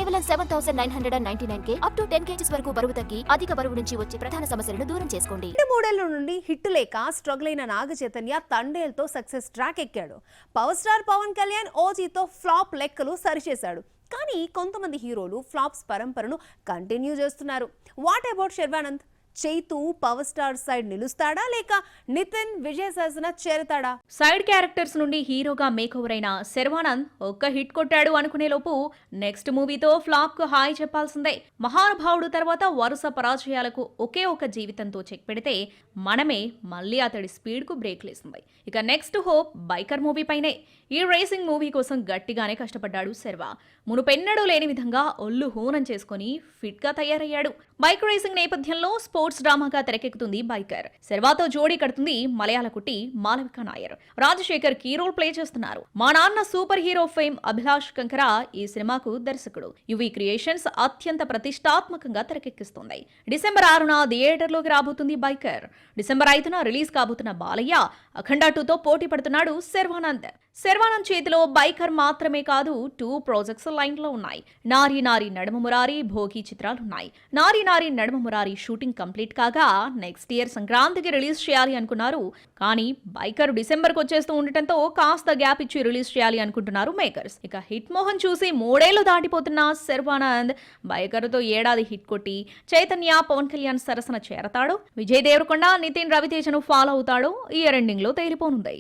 కేవలం 7,999 up to 10 kgs వరకు బరువు తగ్గి అధిక బరువు నుంచి వచ్చే ప్రధాన సమస్యలను దూరం చేసుకోండి. 3 నుండి హిట్ లేక స్ట్రగుల్ అయిన నాగ చైతన్య తండేల్తో సక్సెస్ ట్రాక్ ఎక్కాడు. పవర్ స్టార్ పవన్ కళ్యాణ్ ఓజీతో ఫ్లాప్ లెక్కలు సరిచేశాడు. కానీ కొంతమంది హీరోలు ఫ్లాప్స్ పరంపరను కంటిన్యూ చేస్తున్నారు. What about Sharwanand? Chaitu power star side నిలుస్తాడా లేక నితిన్ విజయ్ సరసన చేరతాడా? సైడ్ క్యారెక్టర్స్ నుండి హీరోగా మేకోవర్ అయిన శర్వానంద్ ఒక్క హిట్ కొట్టాడు అనుకునే లోపు నెక్స్ట్ మూవీతో ఫ్లాప్ కు హాయ్ చెప్పాల్సిందే. మహానుభావుడు తర్వాత వరుస పరాజయాలకు ఒకే ఒక జీవితంతో చెక్ పెడితే మనమే మళ్ళీ అతడి స్పీడ్ కు బ్రేక్ లేసింది. ఇక నెక్స్ట్ హోప్ బైకర్ మూవీ పైనే. ఈ రేసింగ్ మూవీ కోసం గట్టిగానే కష్టపడ్డాడు శర్వా. మునుపెన్నడూ లేని విధంగా ఒళ్ళు హూనం చేసుకుని ఫిట్ గా తయారయ్యాడు. బైక్ రేసింగ్ నేపథ్యంలో స్పోర్ట్స్ డ్రామాగా తెరకెక్కుతుంది బైకర్. శర్వాతో జోడీ కడుతుంది మలయాళ కుట్టి Malavika Nair. Rajasekhar key role play చేస్తున్నారు. Maa Nanna superhero fame Abhilash Kankara ఈ సినిమాకు దర్శకుడు. యువి క్రియేషన్స్ అత్యంత ప్రతిష్టాత్మకంగా తెరకెక్కిస్తుంది. డిసెంబర్ 6న థియేటర్లోకి రాబోతుంది బైకర్. డిసెంబర్ 5న రిలీజ్ కాబోతున్న బాలయ్య అఖండ 2తో పోటీ పడుతున్నాడు శర్వానంద్. శర్వానంద్ చేతిలో బైకర్ మాత్రమే కాదు 2 ప్రాజెక్ట్స్ లైన్ లో ఉన్నాయి. నారి నారి నడుమ మురారి భోగి చిత్రాలున్నాయి. నారి నారి నడుమ మురారి షూటింగ్ కంప్లీట్ కాగా నెక్స్ట్ ఇయర్ సంక్రాంతికి రిలీజ్ చేయాలి అనుకున్నారు. కానీ బైకర్ డిసెంబర్ కు వచ్చేస్తూ ఉండటంతో కాస్త గ్యాప్ ఇచ్చి రిలీజ్ చేయాలి అనుకుంటున్నారు మేకర్స్. ఇక హిట్ మోహన్ చూసి 3 ఏళ్లు దాటిపోతున్న శర్వానంద్ బైకర్ తో ఏడాది హిట్ కొట్టి చైతన్య పవన్ కళ్యాణ్ సరసన చేరతాడు. విజయ్ దేవరకొండ నితిన్ రవితేజను ఫాలో అవుతాడు. ఇయర్ ఎండింగ్ లో తేలిపోనుంది.